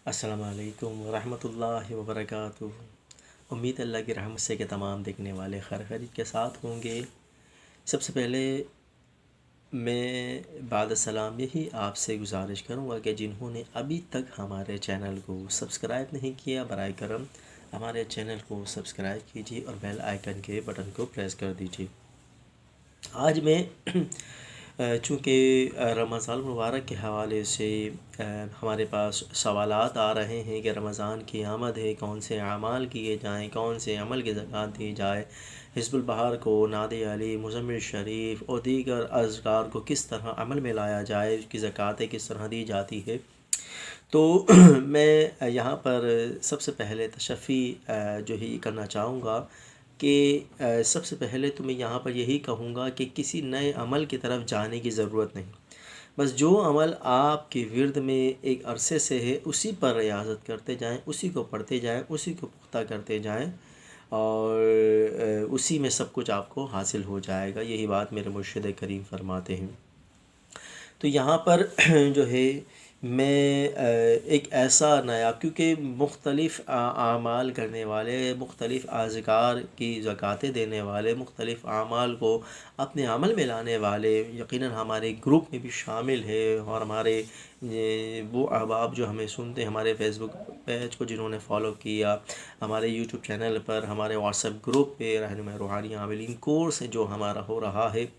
अस्सलामु अलैकुम वरहमतुल्लाहि वबरकातुहू। उम्मीद अल्लाह की रहमत से कि तमाम देखने वाले खैर खैरियत के साथ होंगे। सबसे पहले मैं बाद सलाम यही आपसे गुजारिश करूँगा कि जिन्होंने अभी तक हमारे चैनल को सब्सक्राइब नहीं किया, बराए करम हमारे चैनल को सब्सक्राइब कीजिए और बेल आइकन के बटन को प्रेस कर दीजिए। आज मैं चूँकि रमज़ान मुबारक के हवाले से हमारे पास सवालात आ रहे हैं कि रमज़ान की आमद है, कौन से अमाल किए जाएं, कौन से अमल की ज़कात दी जाए, हिज़्बुल बहार को, नादे अली, मुज़म्मिल शरीफ और दीगर अज़कार को किस तरह अमल में लाया जाए, उसकी ज़कातें किस तरह दी जाती है। तो मैं यहाँ पर सबसे पहले तशफ़ी जो ही करना चाहूँगा कि सबसे पहले तो मैं यहाँ पर यही कहूँगा कि किसी नए अमल की तरफ जाने की ज़रूरत नहीं। बस जो अमल आपके विर्द में एक अरसे से है उसी पर रियाज़त करते जाएं, उसी को पढ़ते जाएं, उसी को पुख्ता करते जाएं और उसी में सब कुछ आपको हासिल हो जाएगा। यही बात मेरे मुर्शिद करीम फरमाते हैं। तो यहाँ पर जो है मैं एक ऐसा नया, क्योंकि मुख्तलिफ़ आमाल करने वाले, मुख्तलिफ़ अज़कार की ज़कातें देने वाले, मुख्तलिफ़ आमाल को अपने अमल में लाने वाले यकीनन हमारे ग्रुप में भी शामिल है। और हमारे वो अहबाब जो हमें सुनते हैं, हमारे फ़ेसबुक पेज को जिन्होंने फ़ॉलो किया, हमारे यूट्यूब चैनल पर, हमारे व्हाट्सएप ग्रुप पे रहनुमा रूहानी आमिलीन कोर्स जो हमारा हो रहा है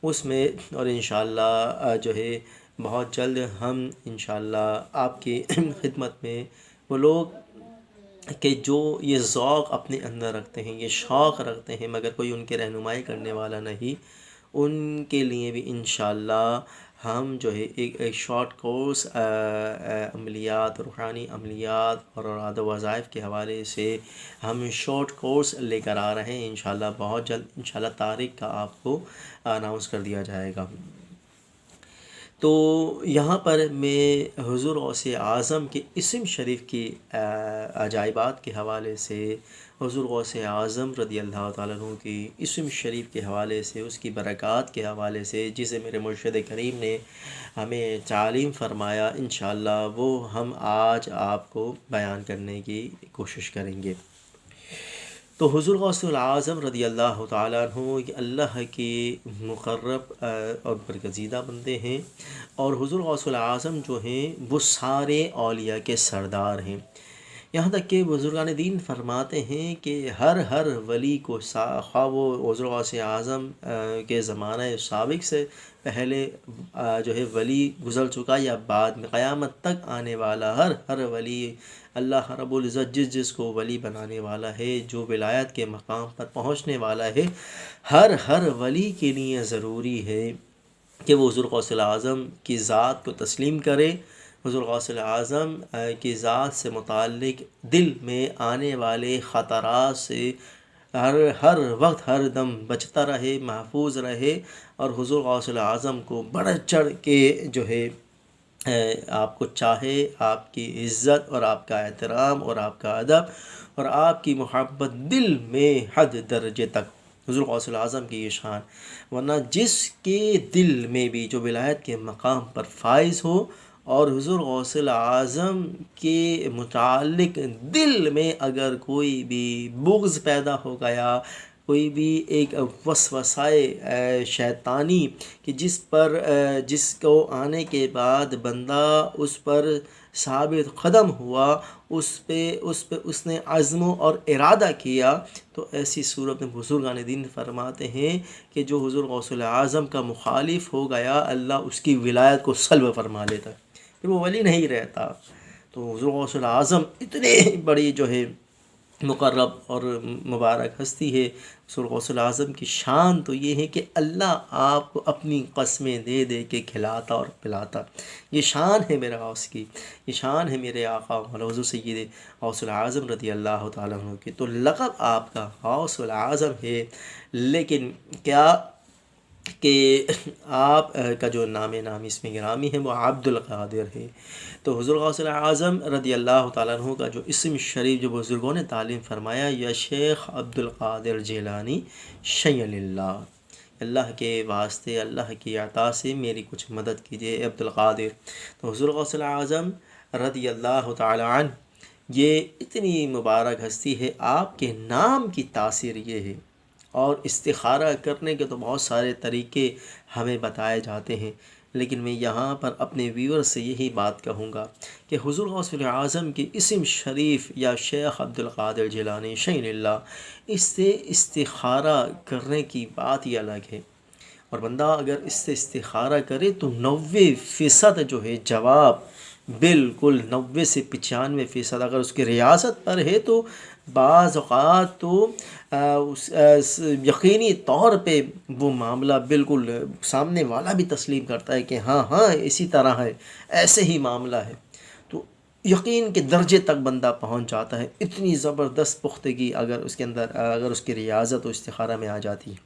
उसमें, और इंशाअल्लाह जो है बहुत जल्द हम इंशाअल्लाह आपकी खिदमत में वो लोग कि जो ये ज़ौक़ अपने अंदर रखते हैं, ये शौक़ रखते हैं मगर कोई उनकी रहनुमाई करने वाला नहीं, उनके लिए भी इंशाअल्लाह हम जो है एक शॉर्ट कोर्स अमलियात, रूहानी अमलियात और आदब वज़ाइफ के हवाले से हम शॉर्ट कोर्स लेकर आ रहे हैं। इंशाअल्लाह बहुत जल्द इंशाअल्लाह तारीख़ का आपको अनाउंस कर दिया जाएगा। तो यहाँ पर मैं हुज़ूर गौसे आज़म के इस्म शरीफ की अजाइबात के हवाले से, हुज़ूर गौसे आज़म रज़ियल्लाहु ताला अन्हु की इस्म शरीफ के हवाले से, उसकी बरक़ात के हवाले से जिसे मेरे मुर्शिद करीम ने हमें तालीम फ़रमाया, इंशाअल्लाह वो हम आज आपको बयान करने की कोशिश करेंगे। तो हुज़ूर गौसुल आज़म रज़ियल्लाहु ताला अन्हु अल्लाह के मुक़र्रब और बरगज़ीदा बंदे हैं। और हुज़ूर गौसुल आज़म जो हैं वो सारे औलिया के सरदार हैं। यहाँ तक कि बुज़ुर्गान दीन फरमाते हैं कि हर वली को ख़्वाह वो हुज़ूर गौसे आज़म के ज़माना साबिक़ से पहले जो है वली गुज़र चुका या बाद में क़यामत तक आने वाला हर वली, अल्लाह रब्बुल इज़्ज़त जिसको वली बनाने वाला है, जो विलायत के मकाम पर पहुँचने वाला है, हर वली के लिए ज़रूरी है कि वो हुज़ूर गौसुल आज़म की ज़ात को तस्लीम करे, हुज़ूर गौसुल आज़म की ज़ात से मुताल्लिक़ दिल में आने वाले ख़तरात से हर वक्त हर दम बचता रहे, महफूज रहे और हुज़ूर गौसुल आज़म को बढ़ चढ़ के जो है आपको चाहे, आपकी इज़्ज़त और आपका एहतराम और आपका अदब और आपकी मोहब्बत दिल में हद दर्जे तक हुज़ूर गौसुल आज़म की ये शान। वरना जिसके दिल में भी जो विलायत के मकाम पर फाइज़ हो और हुज़ूर गौसुल आज़म के मुताल्लिक़ दिल में अगर कोई भी बुग़्ज़ पैदा हो गया, कोई भी एक वसवसाए शैतानी कि जिस पर जिसको आने के बाद बंदा उस पर साबित क़दम हुआ, उस पे उसने अज़्म और इरादा किया, तो ऐसी सूरत में बुज़ुर्गान दीन फरमाते हैं कि जो हुज़ूर गौसुल आज़म का मुखालिफ हो गया, अल्लाह उसकी विलायत को सल्ब फरमा लेता, फिर वो वली नहीं रहता। तो हुज़ूर गौसुल आज़म इतने बड़ी जो है मुक़र्रब और मुबारक हस्ती है। हुज़ूर गौसुल आज़म की शान तो ये है कि अल्लाह आपको अपनी क़स्में दे दे के खिलाता और पिलाता। ये शान है मेरे गौस की, ये शान है मेरे आका मौला हुज़ूर सय्यद गौसुल आज़म रज़ियल्लाहु ताला अन्हु की। तो लक़ब आपका गौसुल आज़म है, लेकिन क्या कि आप का जो नाम इसमें गिरामी है वो अब्दुल क़ादिर है। तो हुज़ूर गौसुल आज़म रज़ियल्लाहु ताला अन्हु का जो इस्म शरीफ जो बुज़ुर्गों ने तालीम फ़रमाया, या शेख अब्दुल क़ादिर जिलानी शय्यन लिल्लाह, अल्लाह के वास्ते, अल्लाह की अता से मेरी कुछ मदद कीजिए अब्दुल क़ादिर। तो हुज़ूर गौसुल आज़म रदियल्लाहु ताला अन्हु, ये इतनी मुबारक हस्ती है, आपके नाम की तासीर ये है। और इस्तिखारा करने के तो बहुत सारे तरीक़े हमें बताए जाते हैं, लेकिन मैं यहाँ पर अपने व्यूअर से यही बात कहूँगा कि हुज़ूर गौसुल आज़म के इस्म शरीफ या शेख अब्दुल क़ादिर जिलानी शहीनिल्लाह, इससे इस्तिखारा करने की बात ही अलग है। और बंदा अगर इससे इस्तिखारा करे तो 90% जो है जवाब बिल्कुल 90 से 95% अगर उसकी रियासत पर है तो बाज़ औक़ात तो यकीनी तौर पे वो मामला बिल्कुल सामने वाला भी तस्लीम करता है कि हाँ हाँ इसी तरह है, ऐसे ही मामला है। तो यकीन के दर्जे तक बंदा पहुँच जाता है। इतनी ज़बरदस्त पुख्तगी अगर उसके अंदर अगर उसकी रियाज़त और इस्तिखारा में आ जाती है।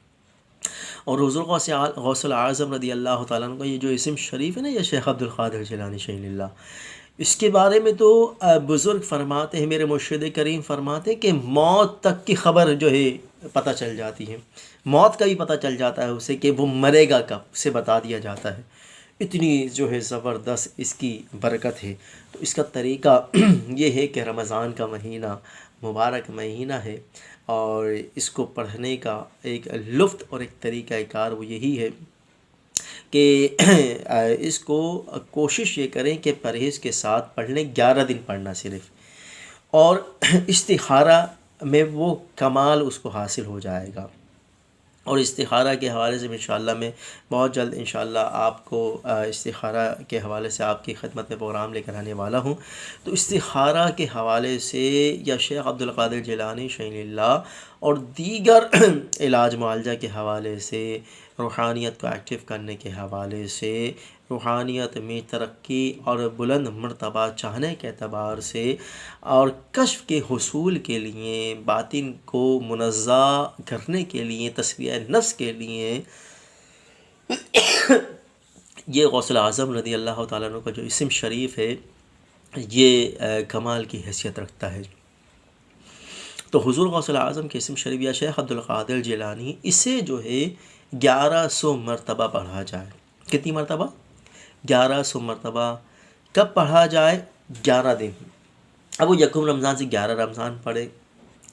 और हुज़ूर गौसुल आज़म रदियल्लाहु ताला अन्हु का ये जो इस्म शरीफ है ना, ये शेख अब्दुल क़ादिर जिलानी शहीनिल्लाह, इसके बारे में तो बुज़ुर्ग फरमाते हैं, मेरे मुर्शिद करीम फरमाते हैं कि मौत तक की ख़बर जो है पता चल जाती है, मौत का भी पता चल जाता है उसे कि वो मरेगा कब, उसे बता दिया जाता है। इतनी जो है ज़बरदस्त इसकी बरकत है। तो इसका तरीक़ा ये है कि रमज़ान का महीना मुबारक महीना है और इसको पढ़ने का एक लुत्फ़ और एक तरीक़ाकार वो यही है कि इसको कोशिश ये करें कि परहेज़ के साथ पढ़ लें, 11 दिन पढ़ना सिर्फ़, और इस्तिखारा में वो कमाल उसको हासिल हो जाएगा। और इस्तिखारा के हवाले से इंशाअल्लाह मैं बहुत जल्द इंशाअल्लाह आपको इस्तिखारा के हवाले से आपकी खिदमत में प्रोग्राम लेकर आने वाला हूँ। तो इस्तिखारा के हवाले से या शेख अब्दुल क़ादिर जिलानी शहीनिल्लाह और दीगर इलाज मुआलजा के हवाले से, रूहानियत को एक्टिव करने के हवाले से, रूहानियत में तरक्की और बुलंद मर्तबा चाहने के एतबार से और कश्फ के हुसूल के लिए, बातिन को मुनज़्ज़ा करने के लिए, तस्फ़िया नफ्स के लिए ये गौसुल आज़म रदियल्लाहु ताला अन्हु का जो इस्म शरीफ है ये कमाल की हैसियत रखता है। तो हुज़ूर गौसुल आज़म के इस्म शरीफ या शेख अब्दुल क़ादिर जिलानी, इसे जो है 1100 मरतबा पढ़ा जाए। कितनी मरतबा? 1100 मरतबा। कब पढ़ा जाए? 11 दिन। अब वो यकम रमज़ान से 11 रमज़ान पढ़े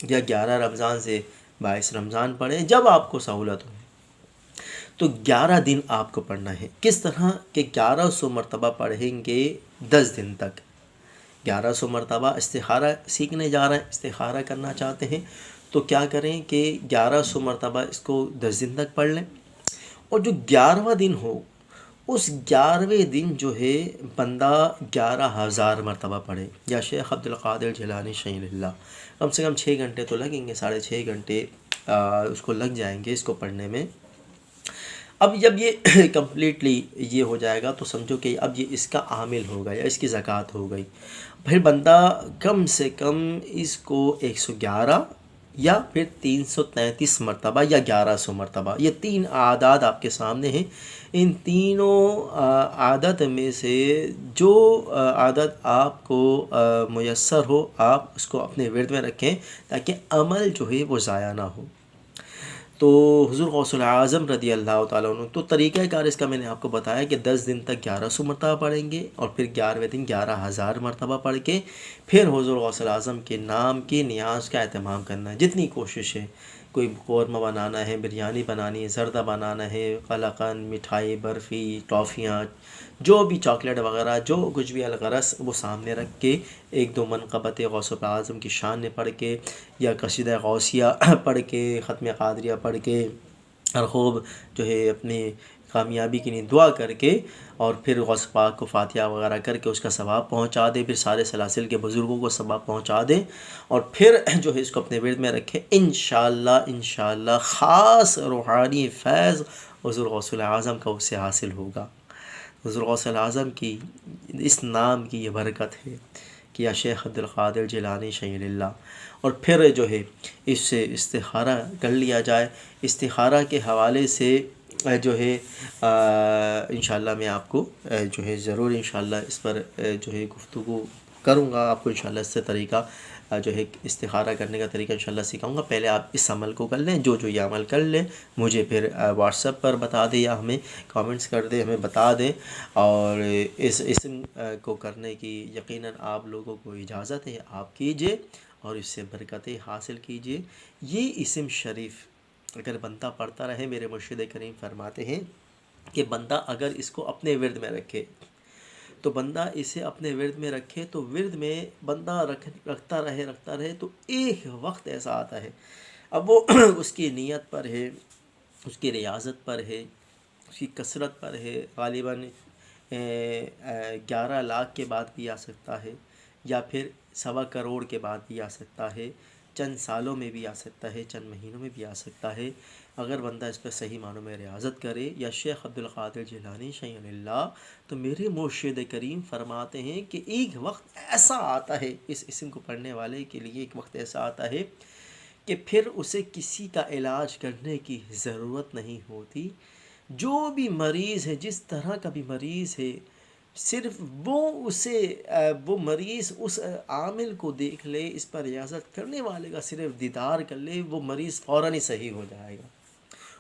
या 11 रमज़ान से 22 रमज़ान पढ़े, जब आपको सहूलत हो। तो 11 दिन आपको पढ़ना है। किस तरह के 1100 मरतबा पढ़ेंगे 10 दिन तक। 1100 मरतबा इस्तिखारा सीखने जा रहे हैं, इस्तिखारा करना चाहते हैं, तो क्या करें कि 1100 मरतबा इसको 10 दिन तक पढ़ लें। और जो 11वां दिन हो, उस 11वें दिन जो है बंदा 11,000 मरतबा पढ़े या शेख अब्दुल क़ादिर जिलानी शहीनिल्लाह। कम से कम 6 घंटे तो लगेंगे, 6.5 घंटे उसको लग जाएंगे इसको पढ़ने में। अब जब ये कम्प्लीटली ये हो जाएगा तो समझो कि अब ये इसका आमिल हो गया, इसकी ज़कात हो गई। फिर बंदा कम से कम इसको 111 या फिर 333 मरतबा या 1100 मरतबा, ये 3 आदाद आपके सामने हैं। इन तीनों आदत में से जो आदत आपको मुयस्सर हो, आप उसको अपने विर्द में रखें ताकि अमल जो है वो ज़ाया ना हो। तो हुज़ूर गौसुल आज़म रदियल्लाहु ताला अन्हु, तो तरीक़ाकार इसका मैंने आपको बताया कि 10 दिन तक 1100 मरतबा पढ़ेंगे और फिर 11वें दिन 11,000 मरतबा पढ़ के फिर हुज़ूर गौसुल आज़म के नाम की नियाज़ का एहतमाम करना है। जितनी कोशिश है, कोई कौरमा बनाना है, बिरयानी बनानी है, ज़र्दा बनाना है, कलाकंद, मिठाई, बर्फ़ी, टॉफ़ियाँ, जो भी चॉकलेट वगैरह जो कुछ भी अलगरस वो सामने रख के 1-2 मनक़बत गौसुल आज़म की शान में पढ़ के या कसीदा गौसिया पढ़ के, ख़त्म क़ादरिया पढ़ के और ख़ूब जो है अपनी कामयाबी के लिए दुआ करके और फिर गौस पाक को फ़ातिहा वगैरह करके उसका सवाब पहुंचा दे, फिर सारे सलासिल के बुज़ुर्गों को सवाब पहुंचा दे और फिर जो है इसको अपने विर्द में रखें। इंशाअल्लाह ख़ास रूहानी फैज़ हुज़ूर गौसुल आज़म का उससे हासिल होगा। हुज़ूर गौसुल आज़म की इस नाम की ये बरकत है कि या शेख अब्दुल क़ादिर जिलानी शहीनिल्लाह। और फिर जो है इससे इस्तिखारा कर लिया जाए। इस्तिखारा के हवाले से जो है इंशाअल्लाह मैं आपको जो है ज़रूर इंशाअल्लाह इस पर जो है गुफ्तगू करूँगा, आपको इंशाल्लाह इससे तरीका जो है इस्तिखारा करने का तरीका इंशाल्लाह सिखाऊंगा। पहले आप इस अमल को कर लें, जो ये अमल कर लें मुझे फिर व्हाट्सएप पर बता दें या हमें कमेंट्स कर दें, हमें बता दें। और इस इसम को करने की यकीनन आप लोगों को इजाज़त है, आप कीजिए और इससे बरकतें हासिल कीजिए। ये इसम शरीफ अगर बंदा पढ़ता रहे, मेरे मुर्शिद करीम फरमाते हैं कि बंदा अगर इसको अपने विर्द में रखे, तो बंदा इसे अपने विर्द में रखे, तो विर्द में बंदा रखता रहे तो एक वक्त ऐसा आता है, अब वो उसकी नीयत पर है, उसकी रियाजत पर है, उसकी कसरत पर है। ग़ालिबन 11 लाख के बाद भी आ सकता है, या फिर 1.25 करोड़ के बाद भी आ सकता है, चंद सालों में भी आ सकता है, चंद महीनों में भी आ सकता है। अगर बंदा इस पर सही मानों में रियाजत करे, या शेख अब्दुल क़ादिर जिलानी शय्यनिल्लाह, तो मेरे मुर्शिद करीम फरमाते हैं कि एक वक्त ऐसा आता है इस इस्म को पढ़ने वाले के लिए, एक वक्त ऐसा आता है कि फिर उसे किसी का इलाज करने की ज़रूरत नहीं होती। जो भी मरीज़ है, जिस तरह का भी मरीज़ है, सिर्फ वो मरीज़ उस आमिल को देख ले, इस पर रियाज़त करने वाले का सिर्फ दीदार कर ले, वो मरीज़ फ़ौरन ही सही हो जाएगा।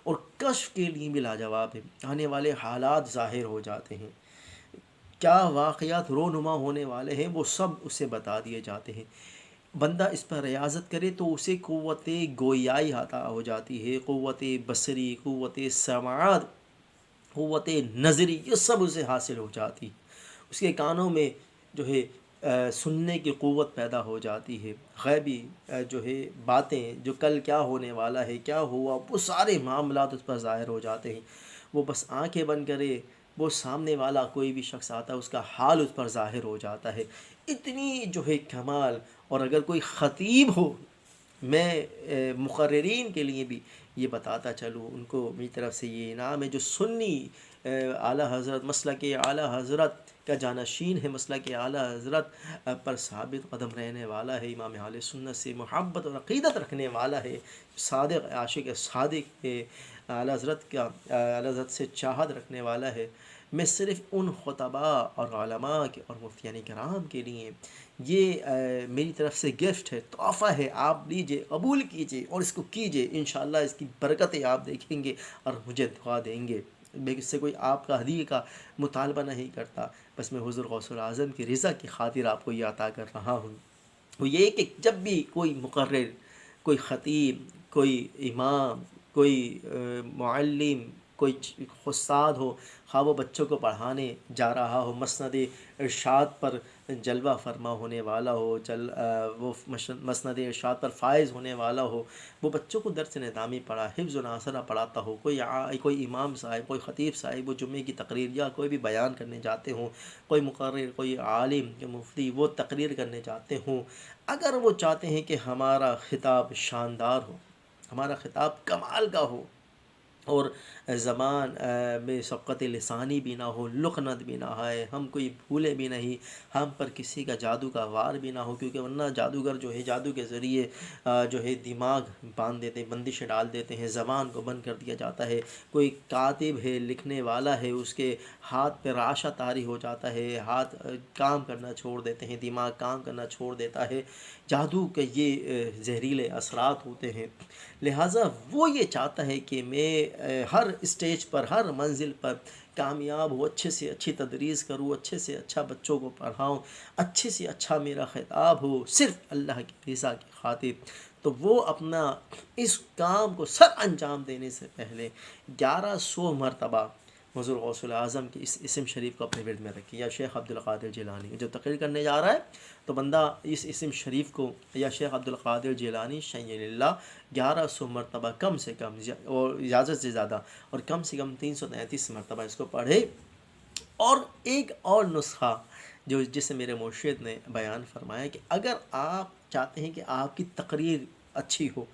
और कश्फ के लिए भी लाजवाब है, आने वाले हालात ज़ाहिर हो जाते हैं, क्या वाक़यात रोनुमा होने वाले हैं वो सब उसे बता दिए जाते हैं। बंदा इस पर रियाज़त करे तो उसे क़ुव्वत गोयाई अता हो जाती है, क़ुव्वत बसरी, क़ुव्वत समाअत, क़ुव्वत नज़री, ये सब उसे हासिल हो जाती। उसके कानों में जो है सुनने की क़ुव्वत पैदा हो जाती है। ग़ैबी जो है बातें, जो कल क्या होने वाला है, क्या हुआ, वो सारे मामलात उस पर ज़ाहिर हो जाते हैं। वो बस आंखें बंद करे, वो सामने वाला कोई भी शख्स आता है, उसका हाल उस पर ज़ाहिर हो जाता है। इतनी जो है कमाल। और अगर कोई ख़तीब हो, मैं मुक़र्रिरीन के लिए भी ये बताता चलूँ, उनको मेरी तरफ़ से ये इनाम है, जो सुन्नी आला हज़रत, मसलक आला हज़रत का जानशीन है, मसलक आला हज़रत पर साबित कदम रहने वाला है, इमाम अहले सुन्नत से मोहब्बत और अक़ीदत रखने वाला है, सादिक़ आशिक़ सादिक़ है, आला हज़रत का आला हज़रत से चाहत रखने वाला है। मैं सिर्फ़ उन खुतबा और उलमा के और मुफ्तियान किराम के लिए ये मेरी तरफ़ से गिफ्ट है, तोहफ़ा है, आप लीजिए, कबूल कीजिए और इसको कीजिए। इंशाअल्लाह इसकी बरकतें आप देखेंगे और मुझे दुआ देंगे। मैं इससे कोई आपका हदीये का मुतालबा नहीं करता, बस मैं हुज़ूर गौसुल आज़म की रज़ा की खातिर आपको ये अता कर रहा हूँ। वो ये कि जब भी कोई मुक़र्रिर, कोई ख़तीब, कोई इमाम, कोई मुअल्लिम, कोई उस्ताद हो, ख़्वाह वो बच्चों को पढ़ाने जा रहा हो, मसनद इरशाद पर जलवा फरमा होने वाला हो, वो मसनद इरशाद पर फ़ाइज़ होने वाला हो, वो बच्चों को दर्स निज़ामी पढ़ा, हिफ्ज़ व नासरा पढ़ाता हो, कोई इमाम साहिब, कोई ख़तीब साहिब वो जुम्मे की तकरीर या कोई भी बयान करने जाते हों, कोई मुक़र्रिर, कोई आलिम या मुफ्ती वो तकरीर करने जाते हों, अगर वो चाहते हैं कि हमारा ख़िताब शानदार हो, हमारा ख़िताब कमाल का हो, और ज़बान में सबक़त लिसानी भी ना हो, लुक़नत भी ना आए, हम कोई भूले भी नहीं, हम पर किसी का जादू का वार भी ना हो, क्योंकि वरना जादूगर जो है जादू के ज़रिए जो है दिमाग बांध देते हैं, बंदिशें डाल देते हैं, ज़बान को बंद कर दिया जाता है। कोई कातिब है, लिखने वाला है, उसके हाथ पर राशा तारी हो जाता है, हाथ काम करना छोड़ देते हैं, दिमाग काम करना छोड़ देता है। जादू के ये जहरीले असरात होते हैं। लिहाजा वो ये चाहता है कि मैं हर स्टेज पर, हर मंजिल पर कामयाब हो, अच्छे से अच्छी तदरीस करूँ, अच्छे से अच्छा बच्चों को पढ़ाऊँ, अच्छे से अच्छा मेरा ख़िताब हो, सिर्फ़ अल्लाह की रज़ा की खातिर। तो वो अपना इस काम को सर अंजाम देने से पहले 1100 मरतबा हुज़ूर गौसुल आज़म की इस इस्म शरीफ को अपने विर्द में रखिए। या शेख अब्दुल क़ादिर जिलानी जब तकरीर करने जा रहा है, तो बंदा इस इस्म शरीफ को, या शेख अब्दुल क़ादिर जिलानी शय्यनिल्लाह 1100 मरतबा कम से कम, और इजाज़त से ज़्यादा, और कम से कम 333 मरतबा इसको पढ़े। और एक और नुस्ख़ा जिसे मेरे मुर्शिद ने बयान फरमाया कि अगर आप चाहते हैं कि आपकी तकरीर अच्छी हो,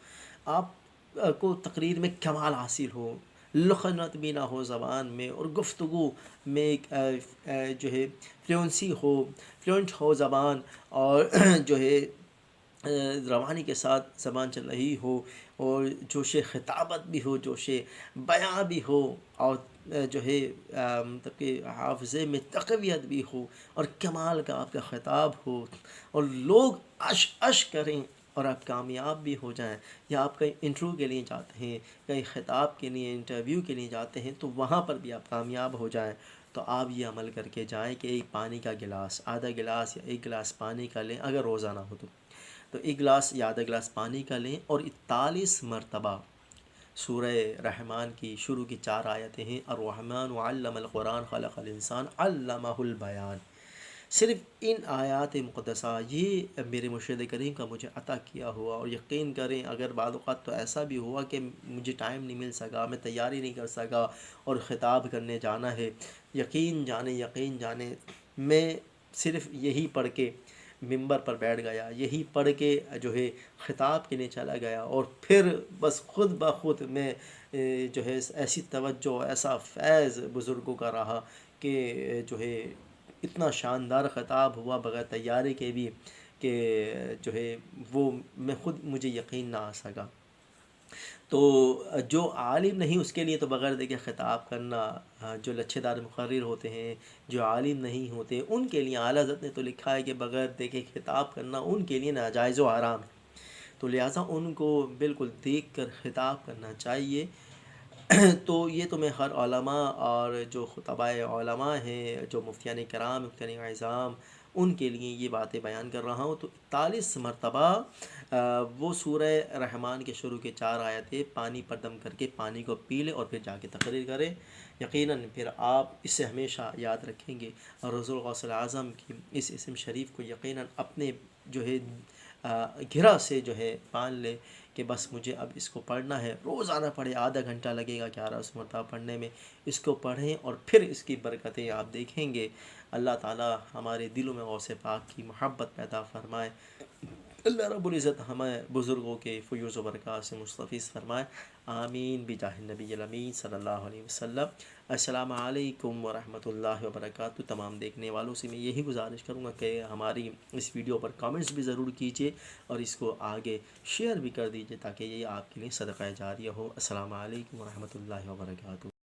आप को तकरीर में कमाल हासिल हो, लुक़नत भी ना हो ज़बान में, और गुफ्तगू में जो है फ्लुएंसी हो, फ्लुएंट हो ज़बान, और जो है रवानी के साथ ज़बान चल रही हो, और जोश ख़िताबत भी हो, जोश बयां भी हो, और जो है मतलब कि हाफ़िज़े में तक़वियत भी हो और कमाल का आपका ख़िताब हो और लोग अश अश करें और आप कामयाब भी हो जाएं, या आप कहीं इंटरव्यू के लिए जाते हैं, कहीं ख़िताब के लिए इंटरव्यू के लिए जाते हैं तो वहाँ पर भी आप कामयाब हो जाएं, तो आप ये अमल करके जाएं कि एक पानी का गिलास, आधा गिलास या एक गिलास पानी का लें अगर रोज़ाना हो तो एक गिलास या आधा गिलास पानी का लें और 41 मरतबा सूरह रहमान की शुरू की 4 आयतें हैं, अर्रहमान अल्लमल कुरान खलक़ल इंसान अल्लमहुल बयान। सिर्फ़ इन आयात मुक़द्दसा ये मेरे मुर्शिद करीम का मुझे अता किया हुआ, और यकीन करें अगर बाद औक़ात तो ऐसा भी हुआ कि मुझे टाइम नहीं मिल सका, मैं तैयारी नहीं कर सका और ख़िताब करने जाना है, यकीन जाने मैं सिर्फ़ यही पढ़ के मिंबर पर बैठ गया, यही पढ़ के जो है ख़िताब के लिए चला गया, और फिर बस ख़ुद ब ख़ुद मैं जो है ऐसी तवज्जो, ऐसा फ़ैज़ बुज़ुर्गों का रहा कि जो है इतना शानदार ख़िताब हुआ बग़ैर तैयारी के भी कि जो है वो मैं ख़ुद मुझे यकीन ना आ सका। तो जो आलिम नहीं उसके लिए तो बग़ैर देखे ख़िताब करना, जो लच्छेदार मुक़र्रिर होते हैं, जो आलिम नहीं होते उनके लिए आला हज़रत ने तो लिखा है कि बग़ैर देखे ख़िताब करना उनके लिए नाजायज़ व हराम है। तो लिहाज़ा उनको बिल्कुल देख कर ख़िताब करना चाहिए। तो ये तो मैं हर उलमा और जो खुतबाए उलमा हैं, जो मुफ्तियान किराम, मुफ्तियान आज़ाम, उनके लिए ये बातें बयान कर रहा हूँ। तो 41 मरतबा वो सूरह रहमान के शुरू के 4 आयतें पानी पर दम करके पानी को पी लें और फिर जाके तकरीर करें। यकीनन फिर आप इसे हमेशा याद रखेंगे और रसूल गौसल आज़म की इस इस्म शरीफ को यकीनन अपने जो है घिरा से जो है पाल ले कि बस मुझे अब इसको पढ़ना है। रोज़ाना पढ़े, आधा घंटा लगेगा 11 मरतबा पढ़ने में, इसको पढ़ें और फिर इसकी बरकतें आप देखेंगे। अल्लाह ताला हमारे दिलों में गौसे पाक की मोहब्बत पैदा फ़रमाए। अल्लाह रब्बुल इज़्ज़त हमें बुज़ुर्गों के फ़ुयूज़ व बरक़ात से मुस्तफ़ीज़ फ़रमाए। आमीन बिजाहि नबील अमीन सल्लल्लाहु अलैहि वसल्लम। अस्सलामु अलैकुम व रहमतुल्लाहि व बरकातुहू। तमाम देखने वालों से मैं यही गुजारिश करूँगा कि हमारी इस वीडियो पर कमेंट्स भी ज़रूर कीजिए और इसको आगे शेयर भी कर दीजिए ताकि ये आपके लिए सदक़ा जारिया हो। अस्सलामु अलैकुम व रहमतुल्लाहि व बरकातुहू।